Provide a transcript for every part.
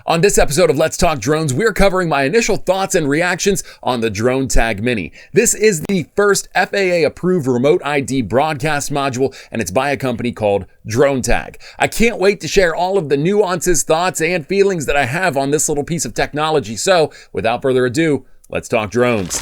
On this episode of Let's Talk Drones, we're covering my initial thoughts and reactions on the Dronetag Mini. This is the first FAA-approved remote ID broadcast module, and it's by a company called Dronetag. I can't wait to share all of the nuances, thoughts, and feelings that I have on this little piece of technology. So, without further ado, let's talk drones.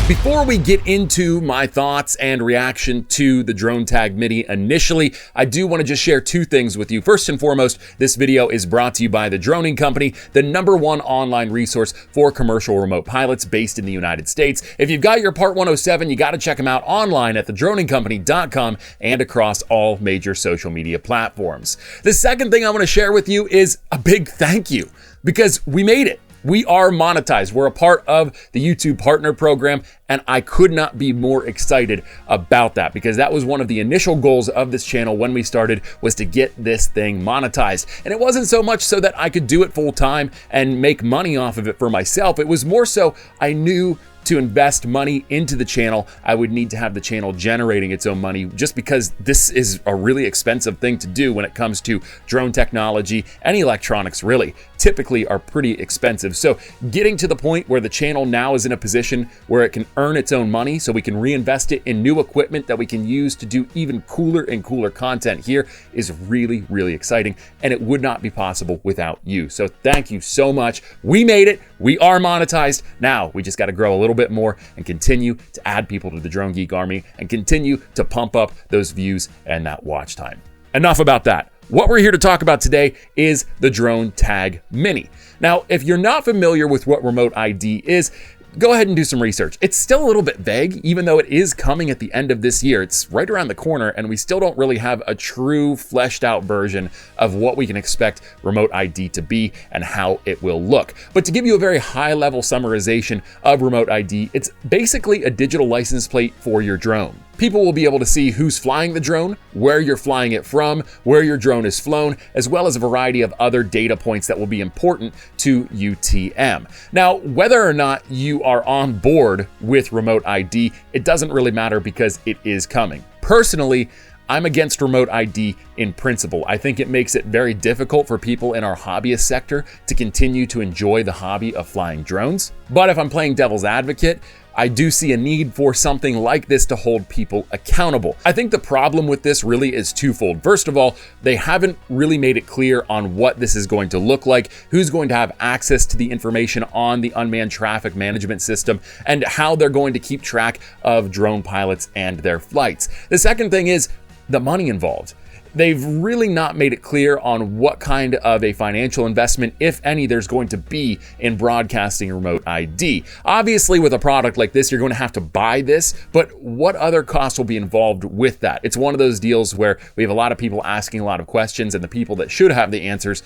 Before we get into my thoughts and reaction to the Dronetag Mini initially, I do want to just share two things with you. First and foremost, this video is brought to you by the Droning Company, the #1 online resource for commercial remote pilots based in the United States. If you've got your Part 107, you got to check them out online at thedroningcompany.com and across all major social media platforms. The second thing I want to share with you is a big thank you, because we made it. We are monetized. We're a part of the YouTube Partner Program, and I could not be more excited about that, because that was one of the initial goals of this channel when we started, was to get this thing monetized. And it wasn't so much so that I could do it full time and make money off of it for myself. It was more so I knew to invest money into the channel, I would need to have the channel generating its own money, just because this is a really expensive thing to do when it comes to drone technology. Any electronics really typically are pretty expensive. So getting to the point where the channel now is in a position where it can earn its own money, so we can reinvest it in new equipment that we can use to do even cooler and cooler content here, is really, really exciting. And it would not be possible without you. So thank you so much. We made it. We are monetized. Now we just got to grow a little bit more and continue to add people to the Drone Geek Army and continue to pump up those views and that watch time. Enough about that. What we're here to talk about today is the Dronetag Mini. Now, if you're not familiar with what remote ID is, go ahead and do some research. It's still a little bit vague, even though it is coming at the end of this year. It's right around the corner, and we still don't really have a true fleshed out version of what we can expect remote ID to be and how it will look. But to give you a very high level summarization of remote ID, it's basically a digital license plate for your drone. People will be able to see who's flying the drone, where you're flying it from, where your drone is flown, as well as a variety of other data points that will be important to UTM. Now, whether or not you are on board with remote ID, it doesn't really matter, because it is coming. Personally, I'm against remote ID in principle. I think it makes it very difficult for people in our hobbyist sector to continue to enjoy the hobby of flying drones. But if I'm playing devil's advocate, I do see a need for something like this to hold people accountable. I think the problem with this really is twofold. First of all, they haven't really made it clear on what this is going to look like, who's going to have access to the information on the unmanned traffic management system, and how they're going to keep track of drone pilots and their flights. The second thing is the money involved. They've really not made it clear on what kind of a financial investment, if any, there's going to be in broadcasting remote ID. Obviously, with a product like this, you're going to have to buy this, but what other costs will be involved with that? It's one of those deals where we have a lot of people asking a lot of questions, and the people that should have the answers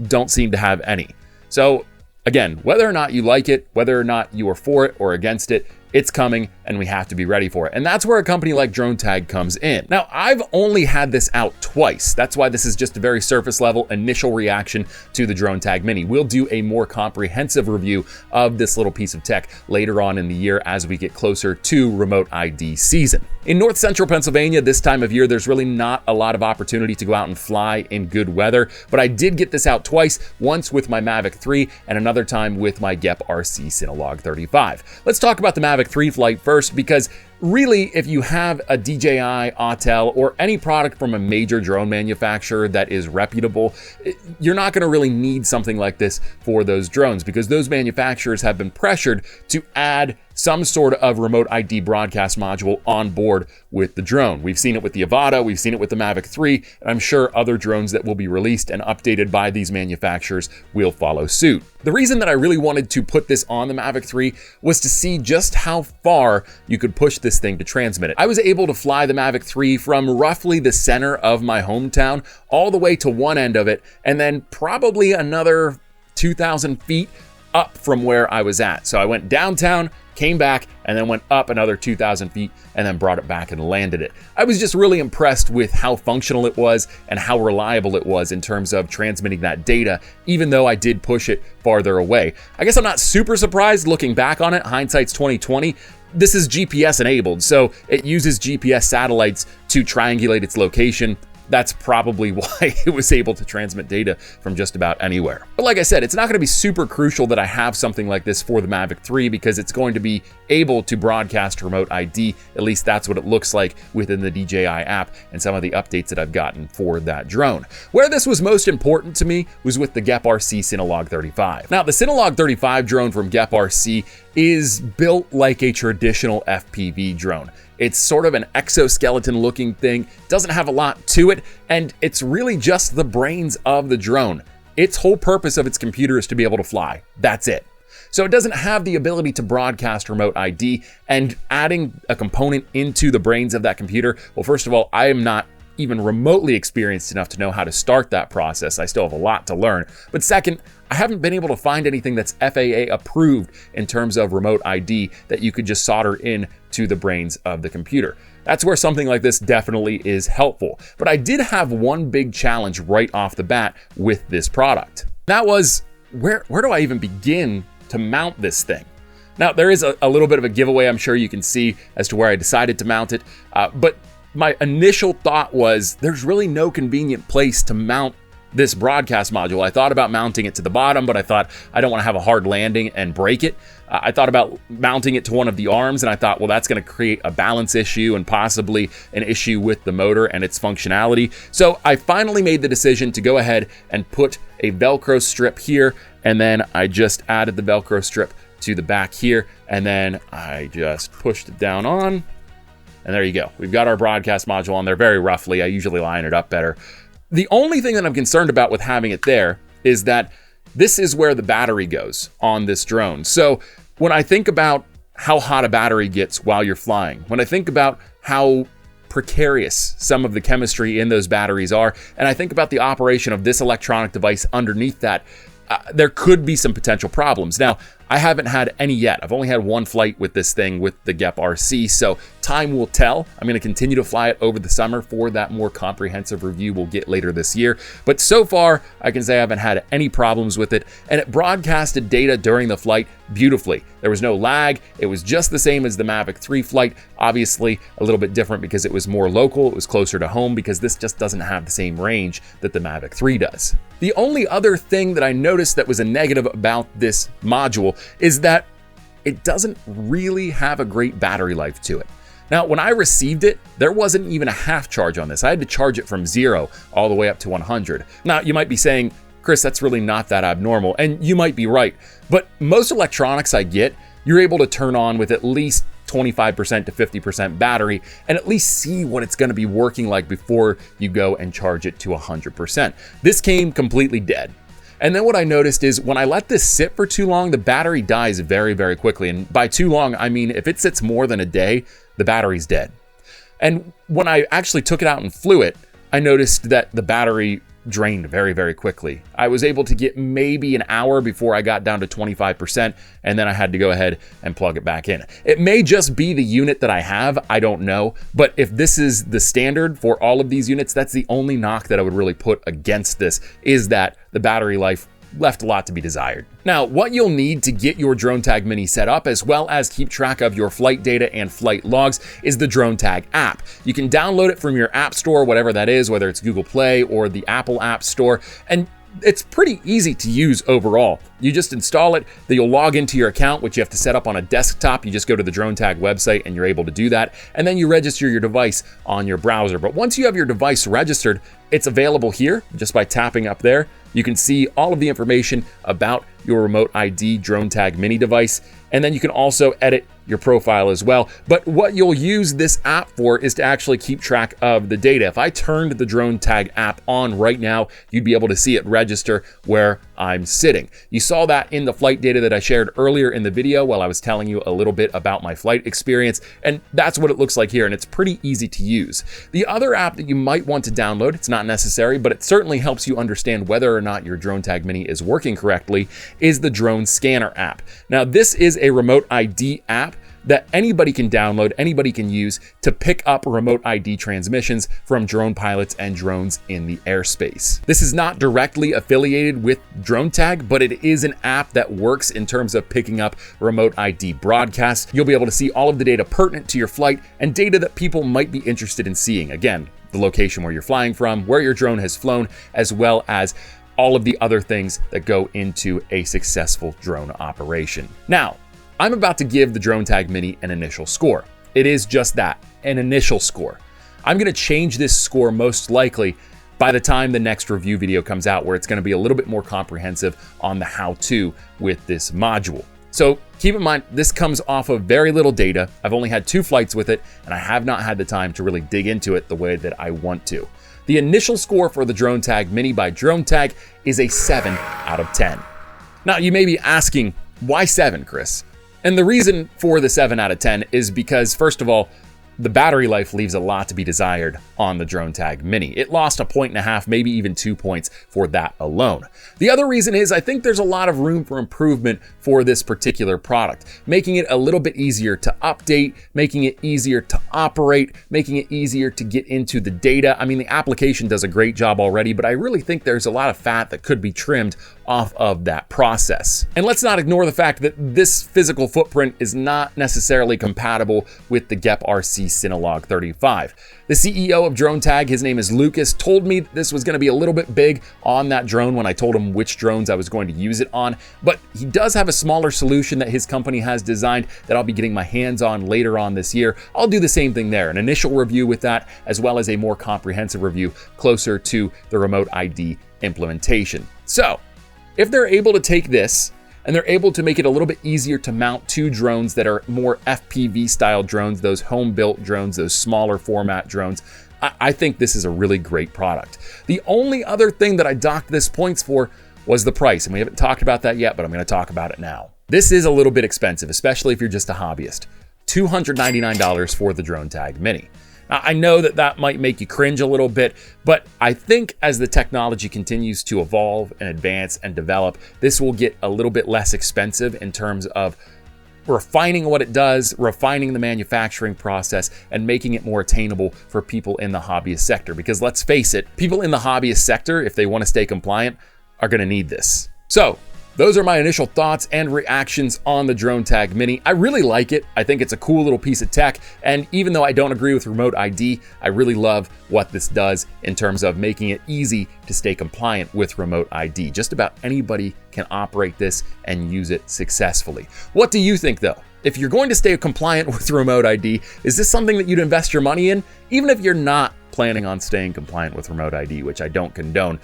don't seem to have any. So again, whether or not you like it, whether or not you are for it or against it, it's coming, and we have to be ready for it. And that's where a company like Dronetag comes in. Now, I've only had this out twice. That's why this is just a very surface level initial reaction to the Dronetag Mini. We'll do a more comprehensive review of this little piece of tech later on in the year as we get closer to remote ID season. In north central Pennsylvania this time of year, there's really not a lot of opportunity to go out and fly in good weather, but I did get this out twice, once with my Mavic 3 and another time with my Geek RC Cinelog 35. Let's talk about the Mavic 3 flight first, because really, if you have a DJI, Autel, or any product from a major drone manufacturer that is reputable, you're not going to really need something like this for those drones, because those manufacturers have been pressured to add some sort of remote ID broadcast module on board with the drone. We've seen it with the Avata, we've seen it with the Mavic 3, and I'm sure other drones that will be released and updated by these manufacturers will follow suit. The reason that I really wanted to put this on the Mavic 3 was to see just how far you could push this thing to transmit it. I was able to fly the Mavic 3 from roughly the center of my hometown all the way to one end of it, and then probably another 2,000 feet up from where I was at. So I went downtown, came back, and then went up another 2,000 feet and then brought it back and landed it. I was just really impressed with how functional it was and how reliable it was in terms of transmitting that data, even though I did push it farther away. I guess I'm not super surprised looking back on it. Hindsight's 2020. this is GPS enabled, so it uses GPS satellites to triangulate its location. That's probably why it was able to transmit data from just about anywhere. But like I said, it's not going to be super crucial that I have something like this for the Mavic 3 because it's going to be able to broadcast remote ID. At least that's what it looks like within the DJI app and some of the updates that I've gotten for that drone. Where this was most important to me was with the GepRC Cinolog 35. Now, the Cinolog 35 drone from GepRC is built like a traditional FPV drone. It's sort of an exoskeleton looking thing, doesn't have a lot to it, and it's really just the brains of the drone. Its whole purpose of its computer is to be able to fly. That's it. So it doesn't have the ability to broadcast remote ID, and adding a component into the brains of that computer, well, first of all, I am not even remotely experienced enough to know how to start that process. I still have a lot to learn. But second, I haven't been able to find anything that's FAA approved in terms of remote ID that you could just solder in to the brains of the computer. That's where something like this definitely is helpful. But I did have one big challenge right off the bat with this product. That was, where do I even begin to mount this thing? Now, there is a little bit of a giveaway I'm sure you can see as to where I decided to mount it, but my initial thought was there's really no convenient place to mount this broadcast module. I thought about mounting it to the bottom, but I thought I don't want to have a hard landing and break it. I thought about mounting it to one of the arms, and I thought, well, that's going to create a balance issue and possibly an issue with the motor and its functionality. So I finally made the decision to go ahead and put a Velcro strip here, and then I just added the Velcro strip to the back here, and then I just pushed it down on. And there you go. We've got our broadcast module on there very roughly. I usually line it up better. The only thing that I'm concerned about with having it there is that this is where the battery goes on this drone. So when I think about how hot a battery gets while you're flying, when I think about how precarious some of the chemistry in those batteries are, and I think about the operation of this electronic device underneath that, there could be some potential problems. Now, I haven't had any yet. I've only had one flight with this thing with the GepRC, so time will tell. I'm going to continue to fly it over the summer for that more comprehensive review we'll get later this year. But so far, I can say I haven't had any problems with it, and it broadcasted data during the flight beautifully. There was no lag. It was just the same as the Mavic 3 flight. Obviously, a little bit different because it was more local. It was closer to home because this just doesn't have the same range that the Mavic 3 does. The only other thing that I noticed that was a negative about this module is that it doesn't really have a great battery life to it. Now, when I received it, there wasn't even a half charge on this. I had to charge it from 0 all the way up to 100. Now, you might be saying, Chris, that's really not that abnormal, and you might be right. But most electronics I get, you're able to turn on with at least 25% to 50% battery and at least see what it's going to be working like before you go and charge it to 100%. This came completely dead. And then what I noticed is when I let this sit for too long, the battery dies very, very quickly. And by too long, I mean if it sits more than a day, the battery's dead. And when I actually took it out and flew it, I noticed that the battery drained very, very quickly. I was able to get maybe an hour before I got down to 25%, and then I had to go ahead and plug it back in. It may just be the unit that I have, I don't know, but if this is the standard for all of these units, that's the only knock that I would really put against this, is that the battery life left a lot to be desired. Now, what you'll need to get your Dronetag Mini set up, as well as keep track of your flight data and flight logs, is the Dronetag app. You can download it from your app store, whatever that is, whether it's Google Play or the Apple App Store, and it's pretty easy to use overall. You just install it, then you'll log into your account, which you have to set up on a desktop. You just go to the Dronetag website and you're able to do that. And then you register your device on your browser. But once you have your device registered, it's available here just by tapping up there. You can see all of the information about your remote ID Dronetag Mini device. And then you can also edit your profile as well. But what you'll use this app for is to actually keep track of the data. If I turned the Dronetag app on right now, you'd be able to see it register where I'm sitting. You saw that in the flight data that I shared earlier in the video while I was telling you a little bit about my flight experience, and that's what it looks like here, and it's pretty easy to use. The other app that you might want to download, it's not necessary, but it certainly helps you understand whether or not your Dronetag Mini is working correctly, is the Drone Scanner app. Now, this is a remote ID app that anybody can download, anybody can use to pick up remote ID transmissions from drone pilots and drones in the airspace. This is not directly affiliated with Dronetag, but it is an app that works in terms of picking up remote ID broadcasts. You'll be able to see all of the data pertinent to your flight and data that people might be interested in seeing. Again, the location where you're flying from, where your drone has flown, as well as all of the other things that go into a successful drone operation. Now, I'm about to give the Dronetag Mini an initial score. It is just that, an initial score. I'm gonna change this score most likely by the time the next review video comes out, where it's gonna be a little bit more comprehensive on the how-to with this module. So keep in mind, this comes off of very little data. I've only had 2 flights with it, and I have not had the time to really dig into it the way that I want to. The initial score for the Dronetag Mini by Dronetag is a 7 out of 10. Now, you may be asking, why 7, Chris? And the reason for the 7 out of 10 is because, first of all, the battery life leaves a lot to be desired on the Dronetag Mini. It lost 1.5 points, maybe even 2 points for that alone. The other reason is I think there's a lot of room for improvement for this particular product, making it a little bit easier to update, making it easier to operate, making it easier to get into the data. I mean, the application does a great job already, but I really think there's a lot of fat that could be trimmed off of that process. And let's not ignore the fact that this physical footprint is not necessarily compatible with the GEP RC Cinelog 35. The CEO of Dronetag, his name is Lucas, told me this was going to be a little bit big on that drone when I told him which drones I was going to use it on, but he does have a smaller solution that his company has designed that I'll be getting my hands on later on this year. I'll do the same thing there, an initial review with that, as well as a more comprehensive review closer to the remote ID implementation. So, if they're able to take this and they're able to make it a little bit easier to mount 2 drones that are more FPV style drones, those home-built drones, those smaller format drones, I think this is a really great product. The only other thing that I docked this points for was the price, and we haven't talked about that yet, but I'm gonna talk about it now. This is a little bit expensive, especially if you're just a hobbyist. $299 for the Dronetag Mini. Now, I know that that might make you cringe a little bit, but I think as the technology continues to evolve and advance and develop, this will get a little bit less expensive in terms of refining what it does, refining the manufacturing process, and making it more attainable for people in the hobbyist sector. Because let's face it, people in the hobbyist sector, if they want to stay compliant, are going to need this. So, those are my initial thoughts and reactions on the Dronetag Mini. I really like it. I think it's a cool little piece of tech. And even though I don't agree with remote ID, I really love what this does in terms of making it easy to stay compliant with remote ID. Just about anybody can operate this and use it successfully. What do you think though? If you're going to stay compliant with remote ID, is this something that you'd invest your money in? Even if you're not planning on staying compliant with remote ID, which I don't condone,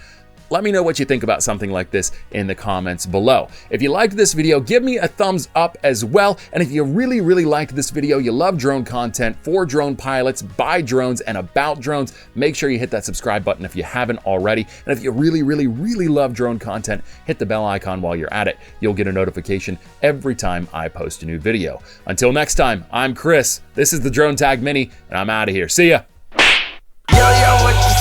let me know what you think about something like this in the comments below. If you liked this video, give me a thumbs up as well. And if you really, really liked this video, you love drone content for drone pilots, by drones, and about drones, make sure you hit that subscribe button if you haven't already. And if you really, really, really love drone content, hit the bell icon while you're at it. You'll get a notification every time I post a new video. Until next time, I'm Chris. This is the Dronetag Mini, and I'm out of here. See ya. Yo, yo,